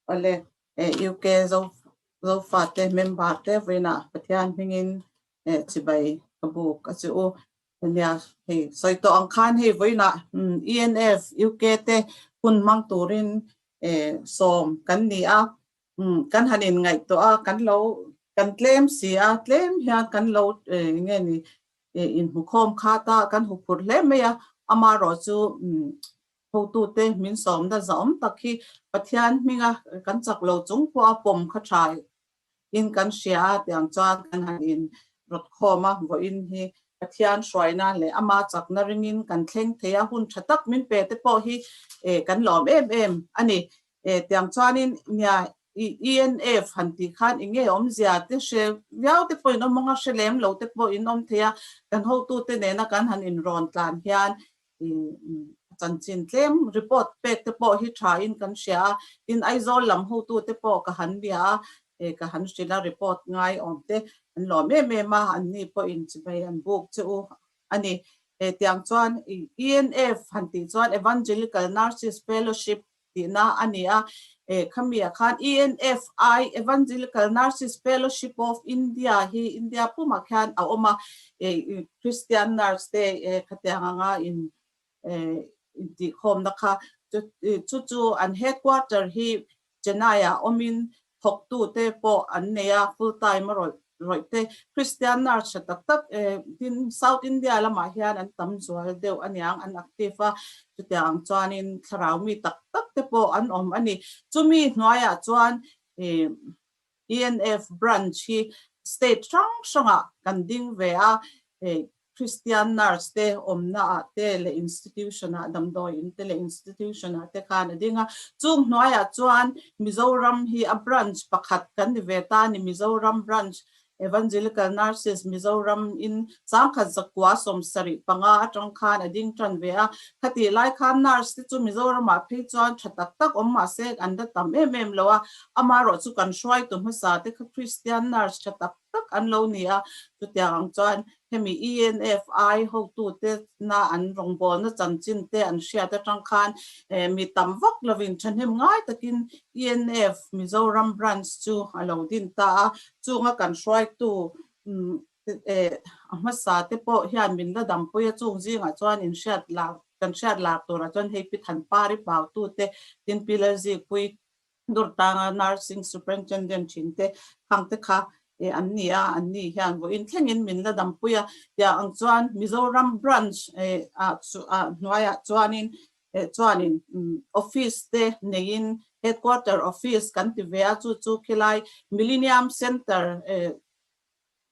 ole UK zo fate member te vena pathian hingin chibai kabuk achu nia he soito ang khan he voina ENF UK te kun mang turin som kan ni a kan hanin ngai to a kan lo kan claim si a claim ya kan lo nge ni in hukom khata kan hupur le me ya amaro chu ho tu te min som da zom takhi pathian minga kan chak lo chung po a pom kha thai in kan sia tiang cha kan hanin rot khoma vo in hi pathian shwaina le ama chak na ringin kan thleng theya hun thatak min pe te po hi kan lom em ani tiang chanin nya ENF hanti khan inge zia te she viau te po in manga shelem lo te po in theya kan ho tu te ne na kan han in ron tlan hian chan chin tlem report pek te po hi tha in kan sia in aizol lam ho tu te po ka han bia ka han sila report ngai om te an lo me ma an ni po in chibai an book chu ani tiang chuan ENF hanti chuan Evangelical Nurses Fellowship na ania khamia khan ENFI Evangelical Nurses Fellowship of India hi India puma khan a oma Christian nurse te khatyanga in di khom na kha chu an headquarter hi Chennai omin thoktu te po an neya full time roi te Christian nurse tak din South India lama hian an tam zual deu aniang an active chu tiang chuanin tharau mi tak te po an om ani chumi hnuaya chuan ENF branch hi state changa kan ding ve a Christian nurse te omna te le institution damdoi in te le institution te khan dinga chung hnuaya chuan Mizoram hi a branch pakhat kan ve ta ni Mizoram branch Evangelical Nurses Mizoram in sangkhat zakwa somsari panga atang khan ading tran ve a khati lai khan nurse te chu Mizoram a phi chuan thatak tak omma se anda tam em lowa amaro chu kan shwai tu masa te Christian nurse thatak tak an lo nia chu tiang chuan hemi ENFI ho tu te na an rongbol na chanchin te an sia ta tang khan mi tam vak lovin thanem ngai takin ENF Mizoram branch chu alo din ta chu nga kan shwai tu masa te po hian min la dam po ya chung jinga chuan in shat la kan shat la to ra chuan hei pi than pari pau tu te tin pilar ji pui dur tanga nursing superintendent chinte khang te kha an ni hian go in thlengin min la dam puya ya ang chuan Mizoram branch hnuaya chuanin office te nein headquarter office kan ti vea chu khilai Millennium Center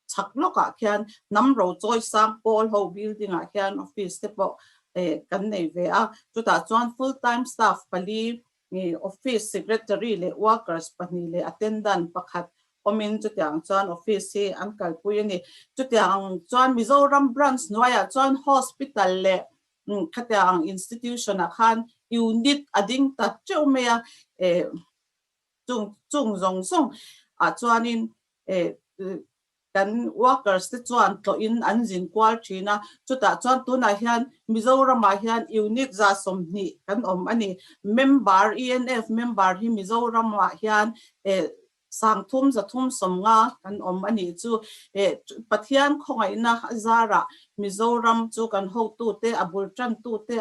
chakloka khian namro choi sang Paul Ho building a khian office te po kan nei vea chuta chuan full time staff pali office secretary le workers pani le attendant pakhat omin chu tiang chuan office hi an kalpui ani chu tiang chuan Mizoram branch hnuaya chuan hospital le khatiang institution a khan unit ading ta cheumeya chung zong song a chuanin kan workers te chuan to in an jin kwal thina chuta chuan tuna hian Mizoram a hian unit za somni kan om ani member ENF member hi Mizoram a hian sang thum za thum somnga kan om ani chu pathian khongai na zara Mizoram chu kan ho tu te abul tran tu te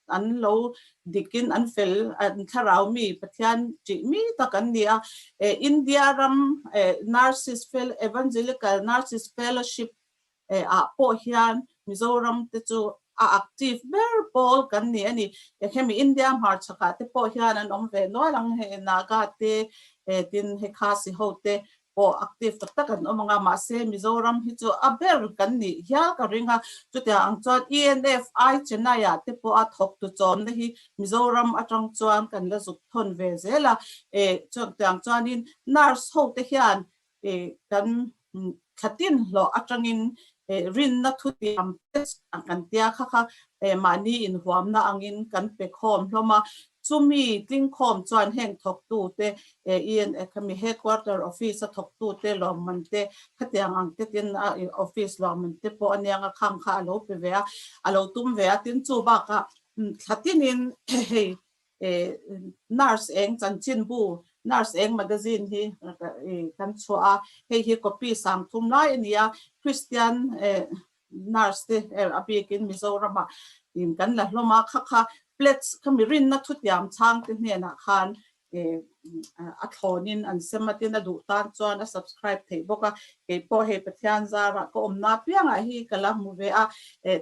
an lo dikin an fel an tharau mi pathian chi mi takan nia India ram nurses Evangelical Nurses Fellowship a po hian Mizoram te chu a active ber pol kan ni ani hemi India mar chaka te po hian an om ve no lang he naga te tin he khasi hote po active tak an omanga ma se Mizoram hi chu a ber kan ni hial ka ringa chu ta ang chuan ENFI Chennai te po a thok tu chom na hi Mizoram atang chuan kan la zuk thon ve zela chu tang chuan in nurse ho te hian kan khatin lo atangin rin na thuti am kan tia kha mani in huam na angin kan pe khom hloma chumi tling khom chuan heng thok tu te ENFI headquarter office thok tu te lo man te khatiang ang te tin office lo man te po anianga khang kha lo pe ve alo tum ve tin chu ba ka khatin in nurse eng chanchin bu nurse eng magazine hi kan chua hi copy sang thum lai ania Christian nurse te apikin Mizoram in kan la hloma kha plates kamirin na thutiam chang te ne na khan a thonin an sematin a du tan chuan a subscribe thei boka ke po he pathian zara ko omna pianga hi kala mu ve a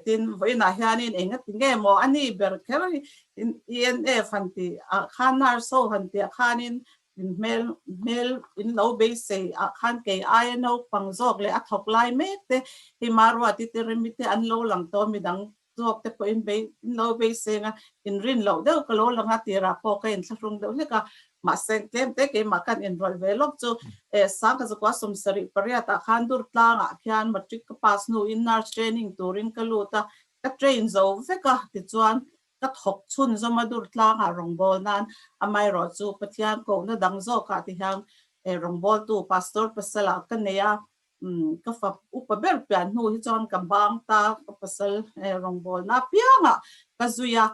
tin voina hianin enga tinge mo ani ber kher in ENF hanti a khanar so hanti a khanin mel in lo be say a khan ke INO pangzok le a thok lai me te hi marwa ti te remite an lo lang to midang zok te po in be in lo be say nga in rin lo de ko lo langa tira po ka in thlung de le ka ma sen tlem te ke ma kan enroll ve lok chu sang ka kwa som sari paria ta khan dur tla nga khian matric ka pass no in nurse training turin ka lu ta ka train zo ve ka ti chuan ka thok chun zo ma dur tla nga rong bol nan amai ro chu pathian ko na dang zo ka ti hang rong bol tu pastor pasala ka ne ya ka fa upaber pian nu hi chon ka bang ta ka pasal rong bol na pianga ka zuya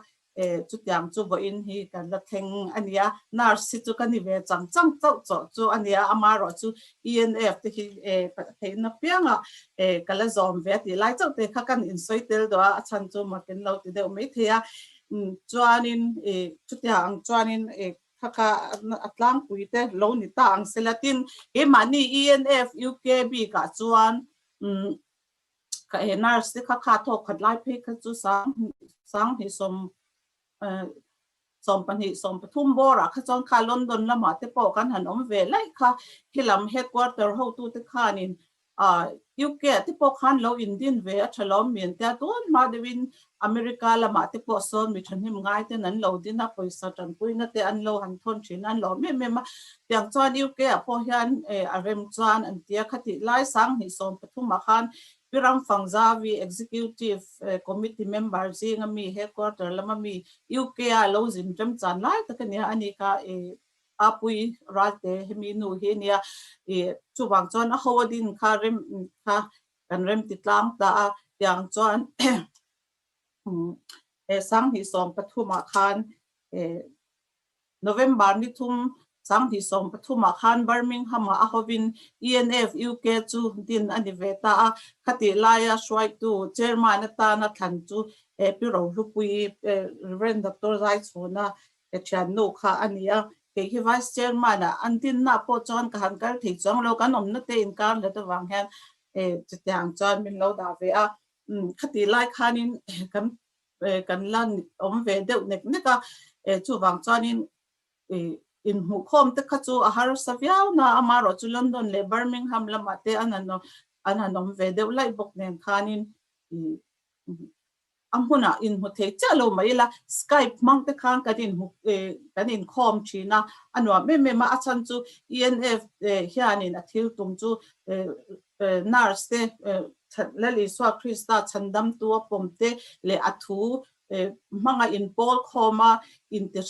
chu tiang chu bo in hi kan la theng ania nurse chu kan ni ve chang chang chau chu ania amaro chu ENF te hi thei na pianga kala zom ve ti lai chau te kha kan in soitel do a chan chu ma ken lo ti de me thea chuanin chu tiang chuanin kha atlang puite lo ni ta ang selatin ke mani ENF UKB ka chuan ka nurse te kha tho khat lai phe kha chu sang hi som pani som pathum bora kha chon kha London lama te po kan han om ve lai kha hilam headquarter ho tu te khanin UK te po khan lo Indian ve a thalom mien ta ton ma devin America lama te po son mi than him ngai te nan lo din na poisa tan puina te an lo han thon thin an lo me ma yang chuan UK a po hian arem chuan an tia khati lai sang hi som pathum ma khan Piram Fangzavi executive committee member zinga mi headquarter lama mi UK a lo zin jam chan lai ta kania anika apui ralte hemi nu he nia chuwang chuan a howadin kha rem kha kan rem titlang ta yang chuan sang hi som pathuma khan November ni thum sang hi som pathuma khan Birmingham a hovin ENF UK chu din ani veta a khati laia swai tu chairman ta na than chu piro lupui Reverend Dr. Zai chuna chan no kha ania ke hi vice chairman a antin na po chon ka han kar thi chong lo kan om na te in kan le ta wang han chang chan min lo da ve a khati lai khanin kan lan om ve deuh nek neka chu wang chanin in hu khom te kha chu a har saviau na amaro chu London le Birmingham lama te ananom ve deuh lai bok nen khanin amhuna in hu the chalo mai la Skype mang te khan kan in khom china anwa me ma achan chu ENF hianin a thil tum chu nurse te lali swa Krista chandam tu pomte le athu manga in pol khoma in te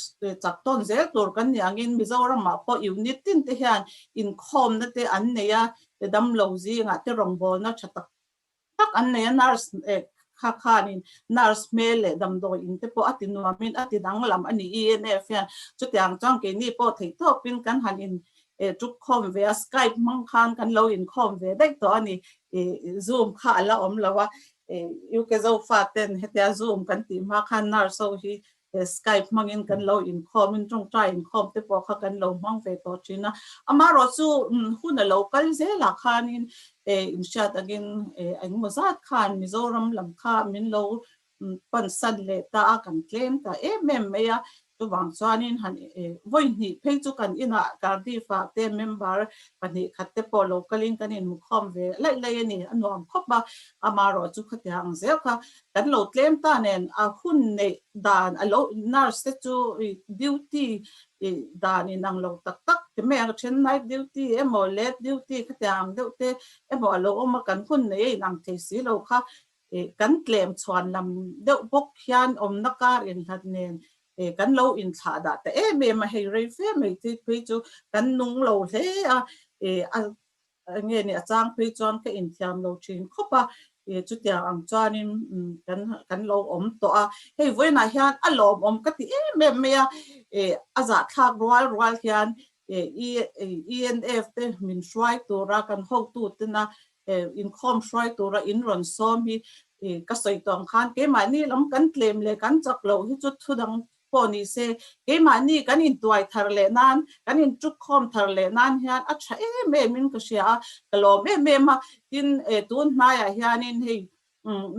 chakton zel tur kan yangin Mizoram ma po unit tin te hian in khom na te an neya dam lo zi nga te rong bol na chatak tak an neya nurse khanin nurse mele dam do in te po atinu min atidang lam ani ENF hian chutiang chang ke ni po thei to pin kan han in truk khom ve Skype mang khan kan lo in khom ve dai to ani Zoom kha la om lawa UK zo faten hetia Zoom kan ti ma khan nar so hi Skype mangin kan lo in khom in trong try in khom te po kha kan lo mang ve to china amaro chu huna local zela khanin in chat again ang mozat khan Mizoram lam kha min lo pan san le ta kan claim ta meya tu wang chuanin han voi ni phei chu kan ina gardi fa te member pani khatte po localin kan in mukhom ve lai ani anom khopa amaro chu khatyang zel kha kan lo claim ta nen a hun ne dan a lo nurse chu duty dan in ang lo tak te me ang chen night duty emo late duty khatyang deute emo lo oma kan hun ne nang the si lo kha kan claim chuan lam deuh bok hian om nakar in hat nen kan lo in tha da te me ma hei rei fe me ti phi chu kan nung lo hle nge ni achang phi chon ka in thiam lo thin khopa chu tia ang chuanin kan lo om to a hei voina hian a lom om ka ti me a za thak rual hian ENF เตมินช่วยตัวรักันหกตัวเตนะอินคอมช่วยตัวรัอินรอนซ้อมฮีก็ใส่ตองขันเกมานี่ล้ำกันเคลมเลยกันจักเราที่จุดทุดังพอนี่เซเกมานี่กันอินตัวทาร์เลนันกันอินจุดคอมทาร์เลนันเฮียนอัจฉริเมมินก็เชียกลมเมมาอินตุนมาเฮียนินเฮ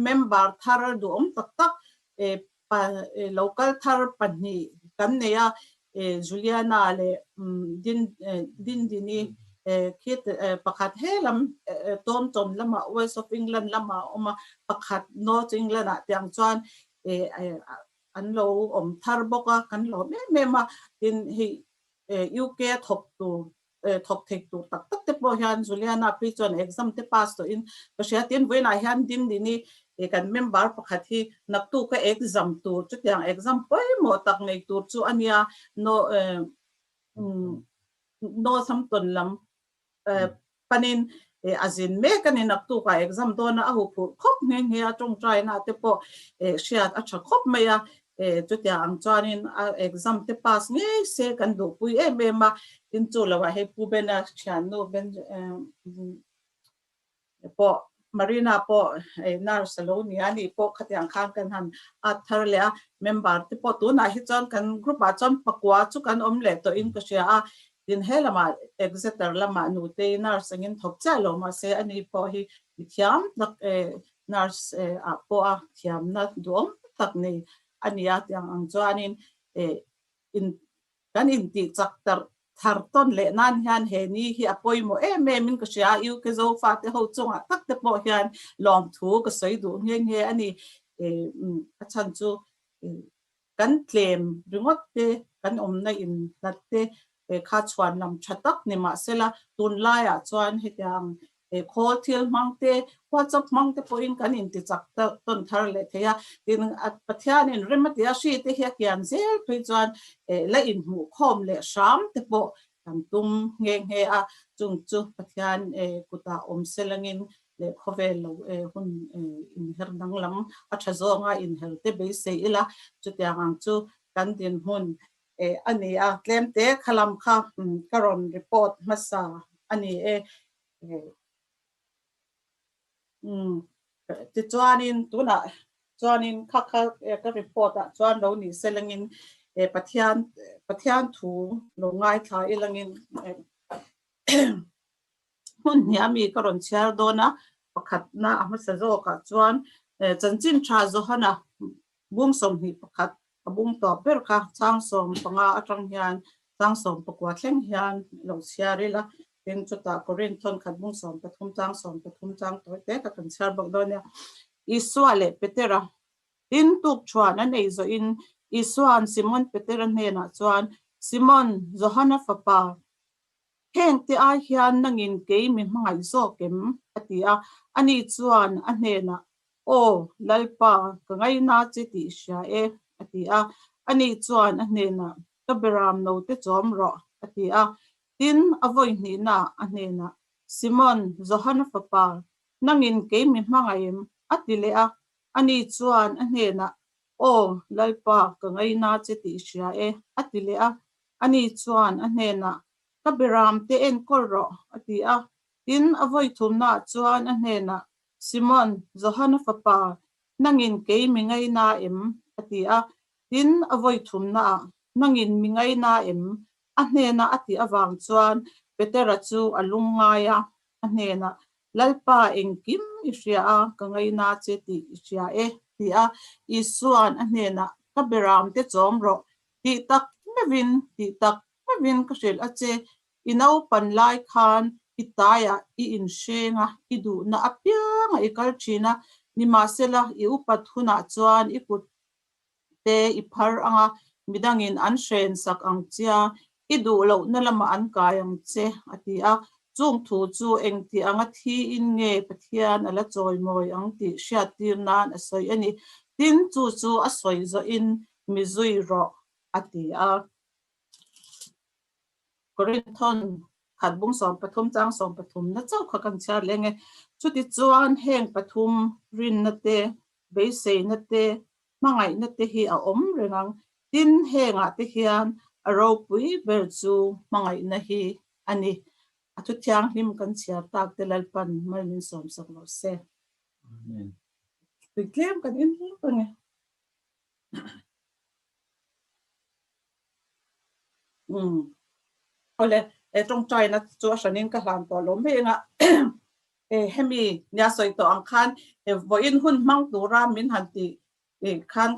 เมมเบอร์ทาร์ดูตักlocal ทาร์ปันนี่กันเนี่ยจูเลียนาเลดินนี่คิดประคัดเฮลัมต้นละมา West of England ละมามาประคัด North England อะอย่างจวนอันเราทาร์บอกกันเราไม่มาดินให้UK ทบตัวทบเทคตัวตักเตปอยันจูเลียนาพิจารณา exam เตปัสตัวอินก็เสียตินเวน่ายันดินนี่กันเมมเบอร์ประคัดที่นักตัวก็ exam ตัวจุดอย่าง exam ไปหมดตักในตัวจู่อันนี้no สัมตุนลำปันนินอาจินเมกันในนักตัวก็ exam ตัวน่ะหูพูครบเงี้ยเฮียจงใจน่ะเตปอเสียอัจฉริครบไหมอะจุดอย่างจวนin exam เตปัสเงี้ยเสกันดูปุยเมมาอินจู่ละว่าให้ผู้เป็นเชียนโนเป็นปอมารีนาปอนาร์สโลนี่อันนี้ปอขัดอย่างข้างกันหันอัทาร์เลียเมมเบอร์ที่ปอตัวไหนที่จอนกันกรุ๊ปจอนปะกวาจุกันอมเล็ตัวอินก็เชียดินเฮละมาExeter ละมานูเตนาร์สงินทบใจลงมาเสอันนี้ปอที่เทียมนักนาร์สปอเทียมนักดวงตักนี่อันนี้อย่างจวนอินกันอินติจักตร์ทาร์ต้นเล่นันยันเฮนี่ที่อภัยโมเมมินก็เชียอยู่ก็จะฟาดเขาจงตักเตปอยันลองถูกก็ใส่ดูเงี้ยอันนี้อาจารย์จูกันเคลมหรือว่าเตกันในอินนัดเตข้าชวนนำชัดตักนี่มาเสละตุนไล่ชวนให้ยังโคเทียลมังเตว่าจับมังเตพออินกันอินติจักต้นทาร์เลเทียดินปัทยานินเรื่องมัธยาชีเทียเกียนเซลไปจวนและอินหูคอมเลชามเตปอกันตุมเงเฮียจุปัทยานกุตาอมเซลังินเลขเวลหุ่นอินเฮร์ดังลำอัชโซงาอินเฮร์เตเบสเซอิละจุดอย่างจูกันดินหุ่นอันนี้เคลมเตะขลังค่ะกรอนรีพอร์ตมาซาอันนี้จะจวนอินตัวน่ะจวนอินค่ะก็รีพอร์ตอ่ะจวนเรานี่เซลังินปัทยานถูลงง่ายค่ะเอลังินหุ่นเนี่ยมีกรอนเชียร์โดนะประคัดนะอามาเซโซกับจวนจันจินชาโซฮานะบุ้งสมหิประคัดบุ้งต่อเปิดค่ะจ้างสมปังอาจังยันจ้างสมประกวดแข่งยันลงเชียร์ละเป็นจุดตากรินทนขัดบุ้งสมปฐุมจ้างสมปฐุมจ้างตัวเด็กกันเชียร์บอกโดนเนี่ยอิสวาเลเปเตระอินตุกชวนนั่นเองอินอิสวานซิมอนเปเตระเนี่ยนะชวนซิมอนโจฮานาฟปาแข่งที่อาเฮียนนั่งอินเกย์มีมังไอโซเกมอติอาอันนี้ชวนอันเนี่ยนะโอ้ลลปาก็ไงน่าจะติเชียอติอาอันนี้ชวนอันเนี่ยนะก็เบรามโนเตจอมรออติอาดินอวัยนี่นะอันเนี่ยนะซิมอนโจฮานาฟปานั่งอินเกย์มีมังไออติเลอาอันนี้ชวนอันเนี่ยนะโอ้ลลปาก็ไงน่าจะติเชียอติเลอาอันนี้ชวนอันเนี่ยนะก็เบรามเตเอ็นกอลรออติอาดินอวัยทุมนะชวนอันเนี่ยนะซิมอนโจฮานาฟปานั่งอินเกย์มีไงน่าอติอาดินอวัยทุมนะนั่งอินมีไงน่าอันเนี่ยนะอติอวังชวนเปเตระจูอลุงไงอันเนี่ยนะลลปาเองกิมอิเชียก็ไงน่าเจติอิเชียติอาอิสวนอันเนี่ยนะก็เบรามเตจอมรอติตักไม่วินก็เชลอาเจอินเอาปันไลคันอิตายาอินเชงะอิดูน่าอพิยังอิกัลชีนะนิมาเซละอิอุปัตหุนาจวนอิกุเตอิพาร์อ่ะมิดังอินอันเชนสักอังเจียอิดูเหล่านั่นละมาอันกายังเจอติอาจุงถูจูเองที่อังที่อินเงปะเทียนอะไรจอยมอยอังที่เชียตีนานอสอยอันนี้ดินจูอสอยจะอินมิซุยรออติอากรินทอนขัดบุ้งสองปฐุมจ้างสองปฐุมนั่นเจ้าขกันเชียร์เลยไงชุดที่จวนแห่งปฐุมรินนัตเตเบสเซนัตเตมังไงนัตเตฮีอาอมเรื่องดินแห่งอาเทียน aro pui ber chu mangai na hi ani atu thiang him kan chia tak te lalpan malin som sak lo se Amen. Piklem kan in pange ole trong China chu sanin ka hlan to lo me nga hemi nya soi to ang khan voin hun mang tu ra min han ti khan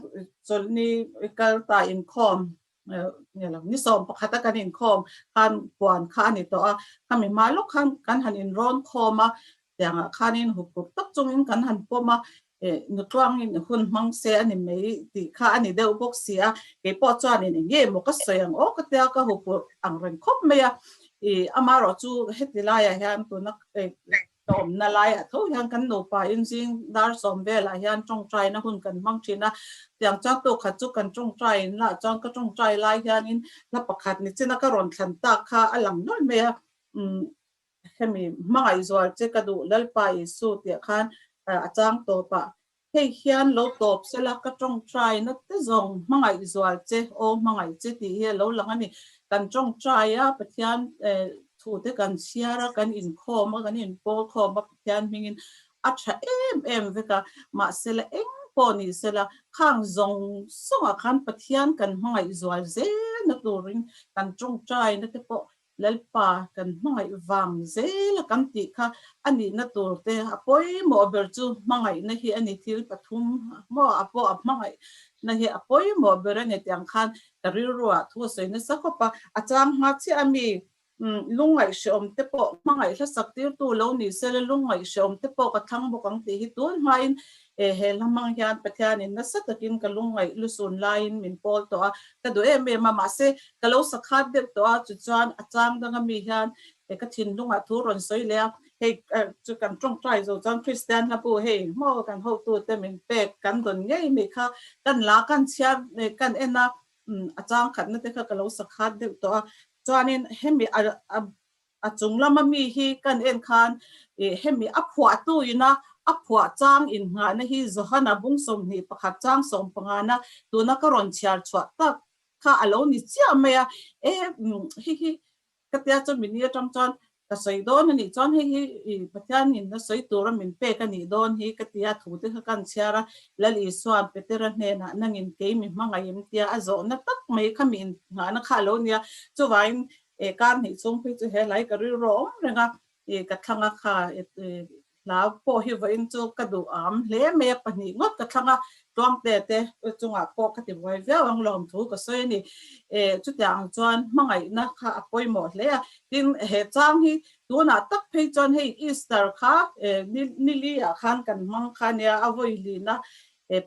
chol ni kal ta in khomเนี่ยเรานี่สอบพัฒนาการอินคอมการปวนค่านี่ตัวทำให้มาลูกขันการหันอินร้อนคอมาอย่างค่านี่หุบปุ๊บตักจงอินการหันปมานึกว่างอินหุ่นมังเสียนี่ไม่ตีค่านี่เดี๋ยวพวกเสียเก็บปอดจานนี่เงี้ยมันก็เสียงโอ้ก็เดี๋ยวก็หุบปุ๊บอังเริงคบไม่อะอามาเราจูเฮ็ดดีไลอะเฮียนตัวนักตอมนาไลอะทุกอย่างกันหนูไปจริงๆดาร์สอมเวลาเฮียนจงใจนะหุ่นกันมังชินะอย่างจ้าตัวขัดจุกันจงใจนะจ้าก็จงใจไล่เฮียนินแล้วประคัดนี่เจ้านักรอนขันตาค่ะอลังน้อยเมียแค่มีมังไอซวลเจ้ากระดูเล่ไปสู้เตียขันจ้างตัวปะให้เฮียนโลตบเสร็จก็จงใจนักเตจงมังไอซวลเจ้โอมังไอเจ้ตีเฮียโลหลังนี่กันจงใจอะปะเทียนถูกกันเชียร์กันอินคอมกันอินโปคอมปะเทียนมิงอัชเอ็มเวกามาเสร็จเอ็งปอนี่เสร็จข้างจงส่งขันปะเทียนกันมังไอซวลเจ้นักตัวริงกันจงใจนักเตปเล่ป่ากันมังไอวังเจ้ละกันติค่ะอันนี้นักตัวเตะปอยหมอเบอร์จูมังไอนะฮีอันนี้ที่ปฐุมหมออปอมังไอนะฮีปอยหมอเบอร์เนี่ยยังขันกระริรัวทั่วสวยนะสักปะอาจารย์มาที่อามีลุงไอชมเตปอมังไอถ้าสักทีตัวเรานี่เสร็จลุงไอชมเตปอกระทั่งบุกังตีฮิตัวมาอินเฮลมังยานปะเทียนินนัสตะกินกับลุงไอลุสุนไลน์มินโพลตัวก็ดูมาเสกเราสักขัดเด็กตัวจุดจวนอาจารย์ดังมียานก็ทิ้งลุงอาทุรนสวยแล้วเฮจุกันจงใจจุดจวนคริสเตียนนะปูเฮมอกันหัวตัวเต็มเป็นเป็ดกันตัวใหญ่ไม่ค่ะกันลากันเชียกันนะอาจารย์ขัดนั่นเด็กก็เราสักขัดเด็กตัวจวนนี้เฮมีจงละมันมีฮีกันคันเฮมีอัพหัวตู้อยู่นะอัพหัวจ้างอินงานนะฮีจะหันบุ้งสมนี่ประคัดจ้างสมปังนะตัวนักรอนเชียร์ชวตักข้าอารมณ์นี่เจ้าเมียฮีก็เดี๋ยวจะมีเนี่ยจังจันก็ใส่โดนนี่จันฮีปัจจัยนี่นะใส่ตัวเราเป็นเป๊กันนี่โดนฮีก็เดี๋ยวถูกที่เขากันเชียร์แล้วอีส่วนเป็นเตระเนี่ยนะนั่งอินเกมมังไงมันเดียอาโจนักตักไม่ขมิ้นงานนักข้าแล้วเนี่ยจะไว้การหิส่งไปจะเห็นไรก็รู้ร้องนะครับกระทั่งข้าแล้วพอหิวอินจูกระดูเลี้ยเมียปนิงดกระทั่งตวงเตะจงพอกติไว้เวลวังลมถูกก็สวยนี่จุดอย่างจวนมังไงนะค่ะปอยหมดเลยดินเหตุจ้างที่ตัวน่ะตักไปจนให้อีสเตอร์ค่ะนี่ลีอาคารกันมังค่ะเนี่ยเอาไว้ลีนะ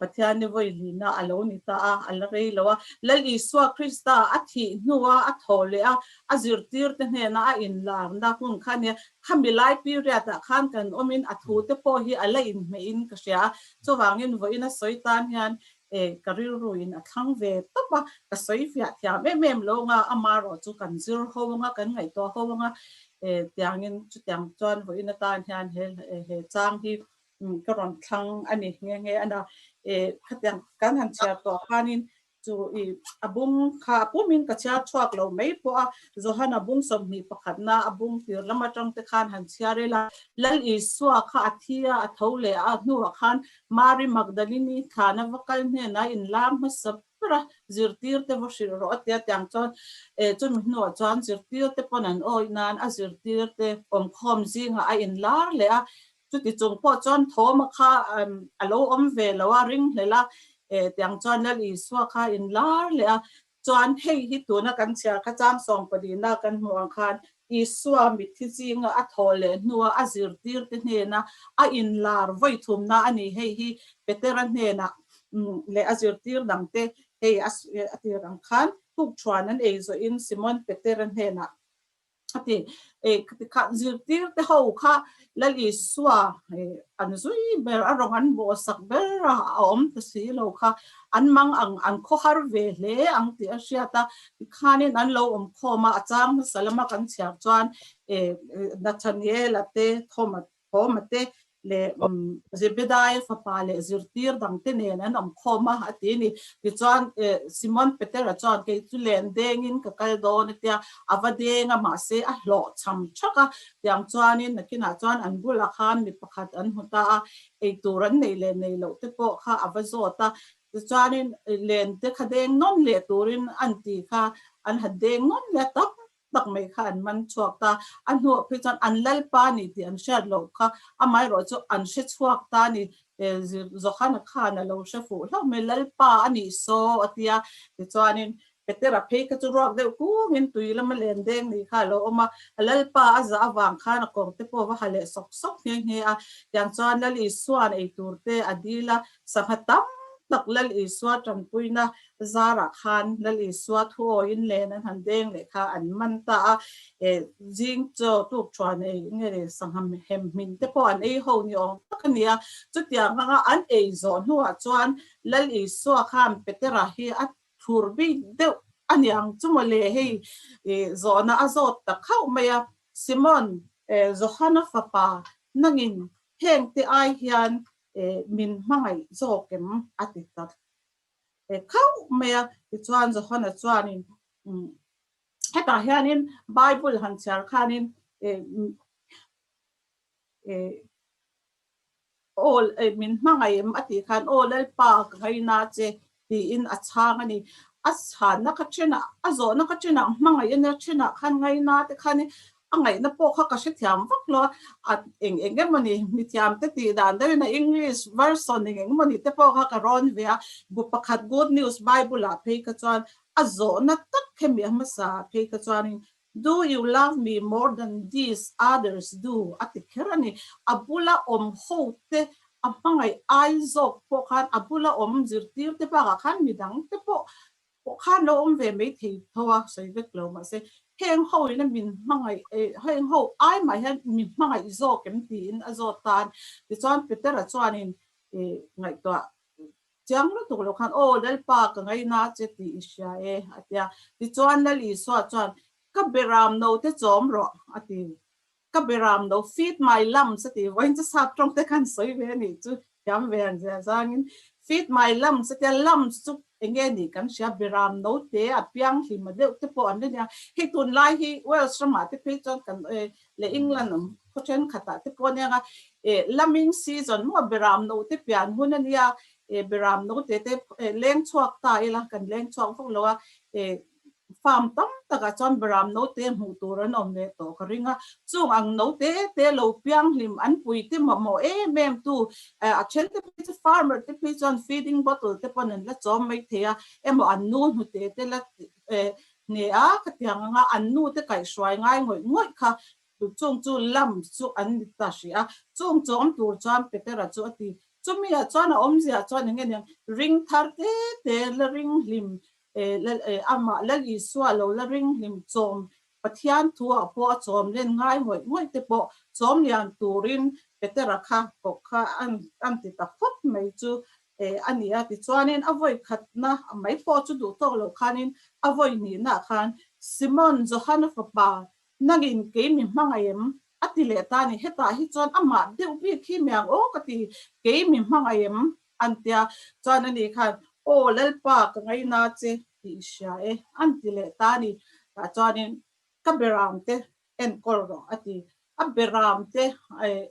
ปัจจัยนี้ไว้ลีนะอารมณ์นี่ตาอะไรแล้วว่าแล้วอีสวาคริสต์อาทินัวอัทโหเลยอาจิรตีร์เนี่ยนะอินลาร์นะคุณค่ะเนี่ยขมิไลปีเรียดขันกันอมินอัทูเตปอฮีอะไรอินไม่อินก็เสียจวางอินไว้นะสวยตานยันกระริรุยนะทั้งเวทปะก็สวยฟิอาที่แม่ลงอามารอจุกันซิร์เขาว่ากันไงตัวเขาว่าที่อังอินจุดอย่างจวนไว้นะตานยันเฮจ้างที่ก็รอนทั้งอันนี้เงี้ยอันนั้นขัดอย่างการหันเชียตัวข้านินจูบุ้งข้าปุ่มินกับเชียชวกเราไม่พอจะหันบุ้งสมมีประคัดนะบุ้งที่เรามาจังแต่ข้าหันเชียเรล่าแล้วอีสวกข้าอธิยาอทุเลนัวขันมาริมักดาลินีฐานวักกันเนี่ยนะอินลามมาสับประจิรตีร์เตวชิรอดยาจังจนจนมีหนวดจวนจิรตีร์เตปนันโอยนานจิรตีร์เตอมคอมซิงอินลาเลยจุดที่จงพ่อจอนโทมาค่ะอโลอมเวลว่าริงเลยละแต่ยังจอนนั่นอีสว่าค่ะอินลาเลยจอนให้ฮิตัวนักกันเชียร์ข้าจ้างส่งประเดี๋ยวนักกันหัวคันอีสว่ามิที่จริงอัทโหเลนัวอาจิรตีร์เนี่ยนะอินลาไว้ทุ่มนะอันนี้ให้เปเตอร์เนี่ยนะเลยอาจิรตีร์ดังเตให้อาทิรังคันทุกชวนนั้นจะอินซิมอนเปเตอร์เนี่ยนะที่ข้าจิรตีร์ที่เขาค่ะแล้วอีสว่าอันสุยเบอร์อารมณ์บวสักเบอร์ที่สิเราค่ะอันมังอันข้อหาเวลอันที่อาเซียตาข้านี่นั้นเราข้อมาอาจารย์สลามกันเชียร์จวนนัทเนียลเต้โทมัสเต้ le zebedai fa pa le zirtir dang te ne nan am khoma ati ni ti chuan Simon Peter a chuan ke chu len deng in ka kal do ni tia avadenga ma se a hlo cham chaka tiang chuan in nakina chuan an bula khan mi pakhat an huta ei turan nei le nei lo te po kha avazota chuan in len te khadeng non le turin anti kha an hadeng non le tak mai khan man chuak ta an hu phi chuan an lal pa ni ti an shat lo kha amai ro chu an she chuak ta ni zokhana khana lo shafu lo me lal pa ani so atia ti chuan in petera phe ka chu rok de ku min tui lam len deng ni kha lo oma lal pa aza awang khana kor te po wa hale sok sok nge a yang chuan lal I suan ei turte adila sanghatam tak lal I suat ram puina zara khan lal I suat ho in len an han deng le kha an man ta jing cho tu chuan ei nge re sangham hem min te po an ei ho ni ong takania chu tia nga an ei zon hu a chuan lal I suat kham petera hi at thurbi de anyang chumale hei zona azot ta khau maya Simon zohana fapa nangin heng te ai hian min mangai zokem atitat khau maya chuan zohana chuanin heta hianin Bible han char khanin all min mangai ati khan olal pa kai na che ti in achang ani asha na khachena azo na khachena mangai na chena khan ngai na te khani angai na po kha ka she thiam vak lo at eng mani mi thiam te ti dan da na English version eng mani te po kha ka ron via bu pakhat good news Bible a phe ka chuan azo na tak khemi ma sa phe ka chuan do you love me more than these others do atikherani abula hote apangai aizok po khan abula zirtir te pa khan midang te po khan lo ve me thei thowa sei vek lo ma se heng ho ina min mangai heng ho ai mai han min mangai zo kem ti in azotan ti chuan Peter a chuan in ngai to chang lo tu lo khan o dal pa ka ngai na che ti isha atia ti chuan la li so chuan ka beram no te chom ro ati ka beram no feed my lambs ati wain cha sap trong te kan soi ve ni chu yam ve an ja zangin feed my lambs ati lambs chu enge ni kan sha beram no te a piang hi ma de te po an ne hi tun lai hi well sma te pe chon kan le England ko chen khata te po ne ga laming season mo beram no te pian hun an ya beram no te leng chuak ta ila kan leng chuak fok lo farm tam taka chon beram no te mu turan om le to karinga chung ang no te lo piang lim an pui te mo mem tu a chen te farmer te pe chon feeding bottle te ponen la chom mai thea emo an nu hu te la ne a katiang nga an nu te kai swai ngai ngoi kha tu chung chu lam chu an ta sia chung chom tur chon petera chu ati chumi a chon om zia chon nge ring thar te la ring lim ama lali swalo la ring lim chom pathian thua po chom len ngai ngoi te po chom lian turin petera kha ko kha an ti ta phot mai chu ania ti chuanin avoi khatna mai po chu du to lo khanin avoi ni na khan Simon Johanna pa nagin ke mi mangayem atile tani heta hi chon ama deu bi khi myang o kati ke mi mangayem antia chuanani khan o lel pa ka ngai na che ti sha antile tani ta chuanin kaberam te en kolro ati aberam te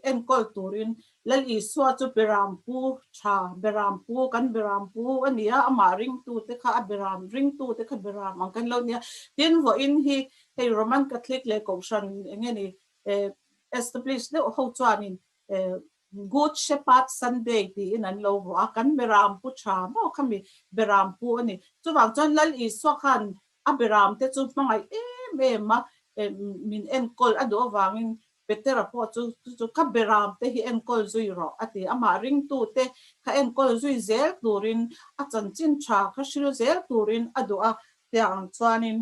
en kol turin lal I swa chu beram pu cha beram pu kan beram pu ania ama ring tu te kha beram ring tu te kha beram ang kan lo nia tin vo in hi hey Roman Catholic le koshan ngeni establish le ho chuanin Good Shepherd Sunday ti in an lo wa kan beram pu cha mo khami beram pu ani chu wang chon lal I swa khan a beram te chu mangai ma min en kol ado wangin petera po chu ka beram te hi en kol zui ro ati ama ring tu te kha en kol zui zel turin a chan chin cha kha shil zel turin ado a te ang chuanin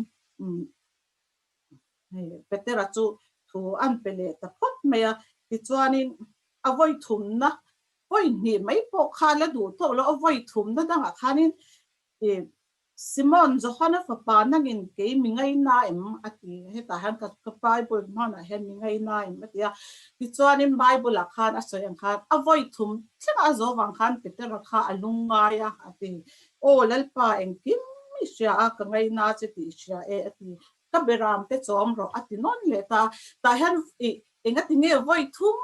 petera chu thu an pele ta pot meya ti chuanin avoi thum na voi ni mai po kha la du to lo avoi thum na dang khanin Simon Johanna Papa nangin ke mingai na em ati heta han ka Bible mana hen mingai na em atia ti chuanin Bible a khan a soyang khan avoid thum thla zo wang khan Peter kha alunga ya ati o lalpa engkim mi sia a ka ngai na che ti sia e ati ka beram te chom ro ati non le ta hen engati nge avoid thum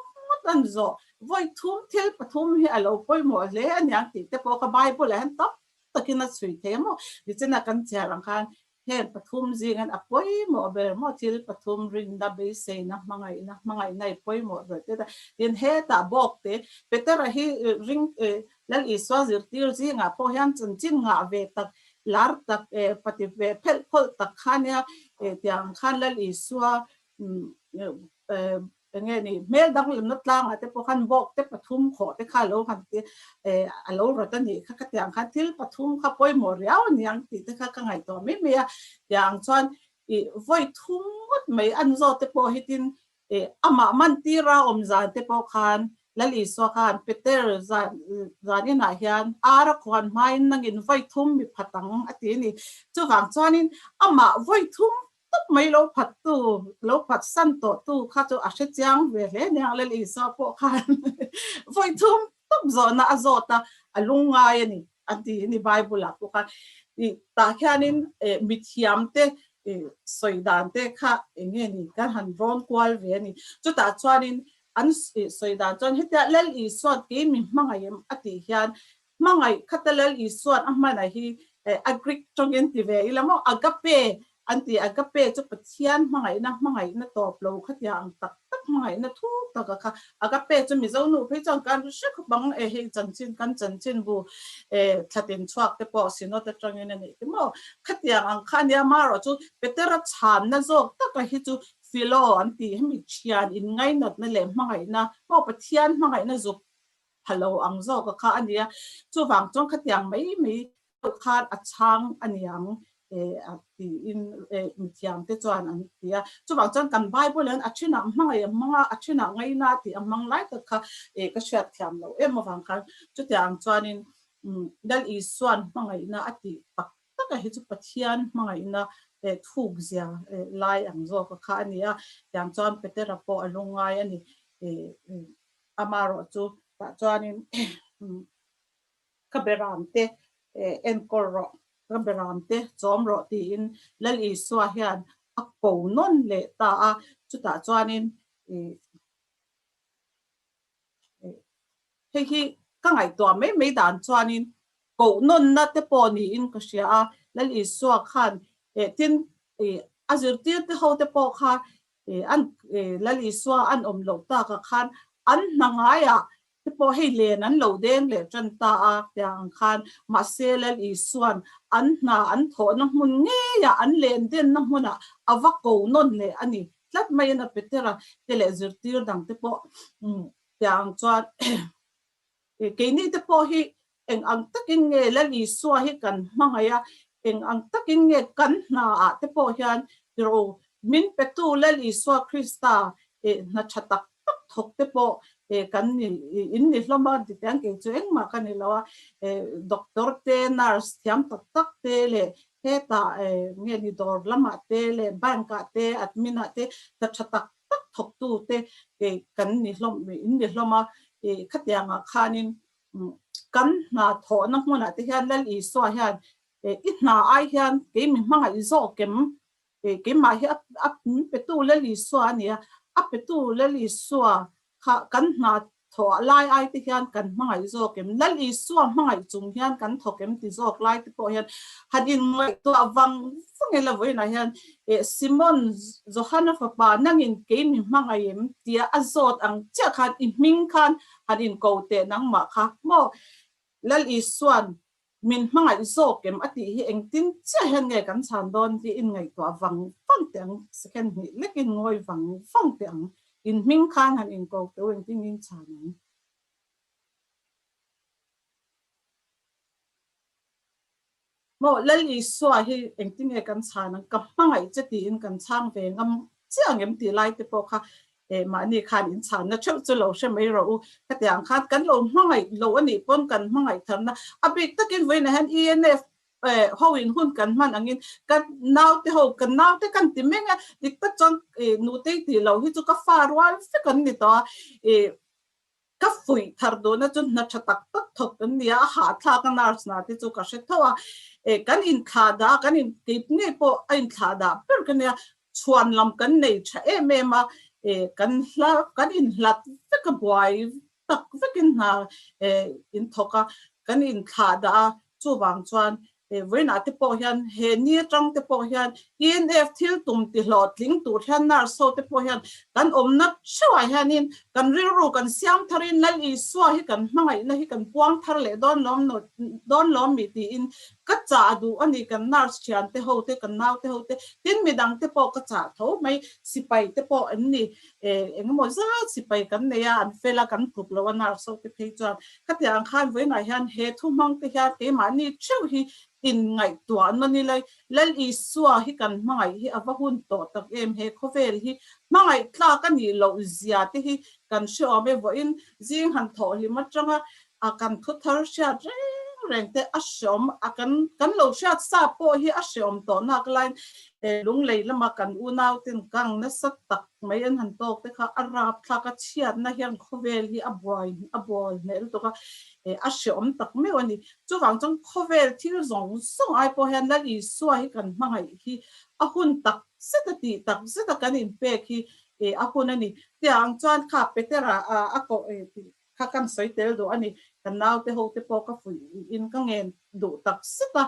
tan zo avoid thum thel pathum hi alo poi mo le anyang ti te po ka Bible hen top takina sui themo di chena kan charang khan hen pathum jing an apoi mo ber mo til pathum ring da be se na mangai nai poi mo ber te in he ta bok te peter hi ring lal iswa zir tir ji nga po hian chun chin nga ve tak lar tak pati ve phel phol tak khania tiang khan lal iswa nghe ni mel dang lim not lang ate po khan bok te pathum kho te kha lo khan te alo ratan ni kha ka tyang khan til pathum kha poi mo riao niang ti te kha ka ngai to me me yang chuan voi thum ngot mai an zo te po hitin ama man ti ra om zan te po khan lali so khan peter zani na hian ara kwan mai nangin voi thum mi phatang ati ni chu wang chuanin ama voi thum mấy lô phật san tổ tu khá cho ác giang về lẽ nàng lên ý sao bộ khan voi thum tóc gió na gió ta lung ngay ni anh đi ni Bible là bộ khan thì ta khi nên mit hiam te soi đàn te khá nghe ni cái hành ron qual về ni cho ta cho nên anh soi đàn cho hết lên ý sao cái mình mang ngày anh đi hian mang ngày khát lên ý sao anh mà này hi agric trong cái gì về là mo agape anti agape chu pathian mangai na top lo khatia ang tak mangai na thu taka kha agape chu mi zo nu phei chang kan shek bang he chanchin bu thatin chuak te po sino te tangin ani mo khatia ang khania ma ro chu petera chan na zo taka hi chu philo anti hemi chian in ngai not na le mangai na mo pathian mangai na zo hello ang zo ka kha ania chu wang chong khatiang mai khan achang aniang in mithiam te chuan an tia chuwang chuan kan Bible an achina manga achina ngai na ti amang lai ta kha ka hriat thiam lo emawang khan chu tiang chuanin dal i suan mangai na ati tak taka hi chu pathian mangai na thuk zia lai ang zo ka kha ania tiang chuan petera po alungai ani amaro chu ta chuanin kaberam te enkorro kaberam te chomro ti in lal i swa hian a ko non le ta a chuta chuanin hi ka ngai to me dan chuanin ko non na te po ni in ka sia lal i swa khan tin azur tir te ho te po kha an lal i swa an om lo ta ka khan an nangaya te po hei len an lo deng le chan ta a tyang khan ma selal i suan an na an tho na mun nge ya an len den na huna awa ko non le ani tlat mai na petera tele zirtir dang te po tyang chuan ke ni te po hi eng ang takin nge lal i swa hi kan mangaya eng ang takin nge kan na a te po hian ro min petu lal i swa Krista na chatak thok te po kan in ni hloma ti tang ke chueng ma kan lawa doctor te nurse thiam tak te le heta nge ni dor lama te le banka te admina te ta chatak tak thok tu te kan ni hlom in ni hloma khatyanga khanin kan na tho na hmona te hian lal i so hian i na ai hian ke mi hmanga i zo kem ke ma hi ap petu lal i so ania a petu lal i so kan na tho lai ai te hian kan mangai zo kem lal i suam mangai chung hian kan tho kem ti zo lai te po hian hadin ngoi to awang fangela voina hian Simon Johanna Papa nangin ke mi mangai em tia azot ang cha khan I ming khan hadin ko te nang ma kha mo lal i suan min mangai zo kem ati hi engtin cha hian nge kan chan don ti in ngai to awang fang teng second ni lekin ngoi wang fang teng in ming khan han in ko to in ting in chan mo lal i so hi engting e kan chan ka mangai che ti in kan chang ve ngam chiang em ti lai te po kha ma ni khan in chan na cheu chu lo she mai ro ka tiang khat kan lo mangai lo ani pon kan mangai tham na abik takin ve na han ENF ho in hun kan man angin kan naw te ho kan naw te kan ti menga dik ta chang nu te ti lo hi chu ka farwal se kan ni to ka fui thar do na chun na thatak tak thok kan nia ha thla kan nars na ti chu ka she thowa kan in kha da kan in tip nge po in kha da per kan ya chuan lam kan nei tha me ma kan hla kan in hlat se ka boy tak vekin na in thoka kan in kha da chu wang chuan với nãy tiếp bỏ hiền hệ nia trong tiếp bỏ hiền ENF thiếu tụm tì lọt lính tụt hiền nار sâu tiếp bỏ hiền kan nát sửa hiền in kan riu ru kan siam tharin nal i suwa hi kan mangai na hi kan puang thar le don lom mi ti in ka cha du ani kan nar chian te ho te kan naw te ho te tin mi dang te po ka cha tho mai sipai te po an ni engmo za sipai kan ne ya an fela kan phup lo nar sâu te phei chuan ka ti ang khan với nãy hiền he thu mang te hian te ma ni cheu hi in ngày tuan nó ni lai lal i suwa hi kan mangai hi avahun to tak em he khovel hi mangai tla kan ni lo zia te hi kan sho me vo in jing han tho hi ma changa a kan thu thar sha reng te ashom a kan lo sha sa po hi ashom to nak line lung lei lama kan unaw tin kang na sat tak mai an han tok te kha arap thla ka chiat na hian khovel hi aboi mel to ka ashom tak me ani chu wang chang khovel thil zong song ai po hian la i suwa hi kan mangai hi a hun tak setati tak seta kan in pe hi a hun ani tiang chuan kha petera a ko kha kan soi tel do ani kan naw te ho te po ka fui in ka ngen do tak seta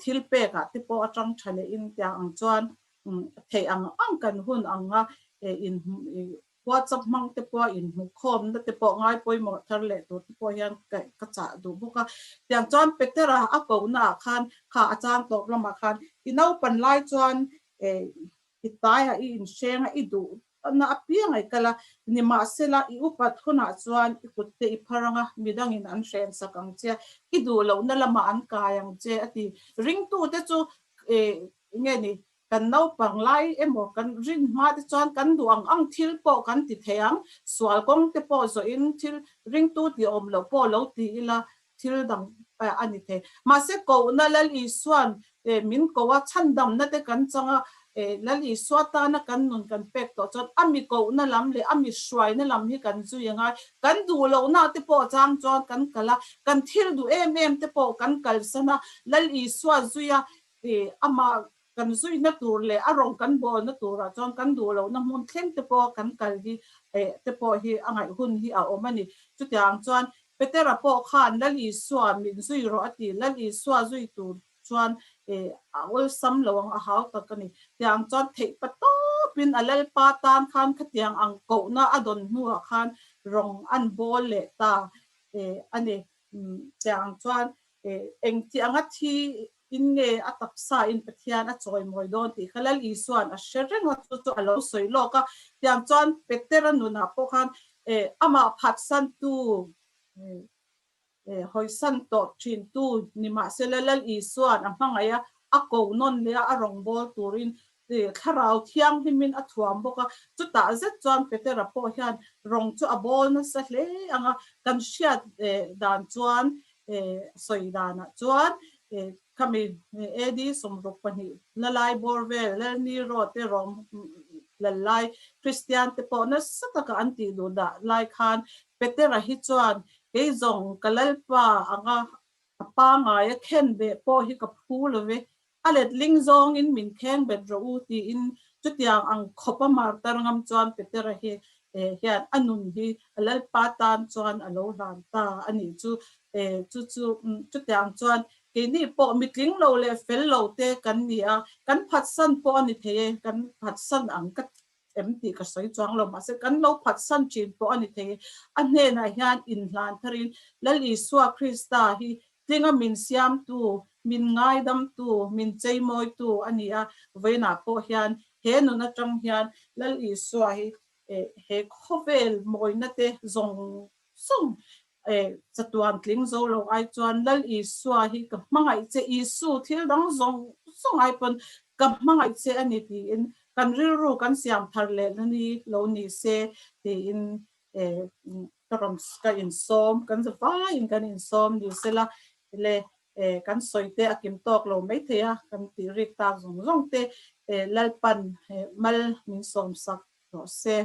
thil pe ka te po atang thale in tiang ang chuan thei ang kan hun anga in WhatsApp mang te po in khom na te po ngai poi mo thar le to te po hian ka cha du buka tiang chuan petera a ko na khan kha achang tok lama khan inau pan lai chuan itaya in shenga idu na apiang ai kala ni ma sela I upat khona chuan ikutte I pharanga midang in an shen sakang che idu lo na lama an kayang che ati ring tu te chu nge ni kan nau pang lai emo kan ring ma te chuan kan duang ang thil po kan ti theang swal kong te po so in thil ring tu ti om lo po lo ti ila thil dang ani the ma se ko na lal I swan min ko wa chandam na te kan changa lali swata na kan nun kan pek to chon ami ko na lam le ami shwai na lam hi kan zu yanga kan du lo na te po chang chon kan kala kan thil du em te po kan kal sana lali swa zuya ama kan zui na tur le arong kan bo na tura chon kan du lo na mun thleng te po kan kal hi te po hi angai hun hi a omani chu tiang chon petera po khan lali swa min zui ro ati lali swa zui tur chuan awal sam lawang a haw takani tiang chon thei pato pin alal pa tan khan khatiang ang ko na adon nuwa khan rong an bol le ta ane tiang chuan eng ti anga thi in nge atak sa in pathian a choi moi don ti khalal I suan a shereng a chu alo soi loka tiang chuan petera nu na po khan ama phat san tu hoi san to chin tu ni ma selal I suan a mangaya a ko non le a rong bol turin tharau thiang himin a thuam boka chu ta zet chuan petera po hian rong chu a bol na sa hle anga kan shiat dan chuan soi dana chuan kami edi somrok pani lalai borvel lerni ro te rom lalai Christian te po na sataka anti do da lai khan petera hi chuan ke zong kalalpa anga apa nga ya khen be po hi ka phul ve alet ling zong in min khen be ro u ti in chutiang ang khopa mar tar ngam chuan petera hi hian anun hi alal pa tan chuan alo dan ta ani chu chutiang chuan ke ni po mitling lo le fel lo te kan nia kan phat san po ani the kan phat san ang ka empty ka soi chuang lo ma se kan lo phat san chin po ani the an ne na hian in hlan tharin lali suwa krista hi tinga min siam tu min ngai dam tu min chei moi tu ania veina po hian he nu na tang hian lali suwa hi he khovel moi na te zong song chatuan tling zo lo ai chuan lal I suwa hi ka mangai che I su thil dang zong song ai pon ka mangai che ani ti in kan ru kan siam thar le ni lo ni se ti in karam ska in som kan za va in kan in som ni sela le kan soite akim tok lo mai thea kan ti rik tak zong zong te lalpan mal min som sak to se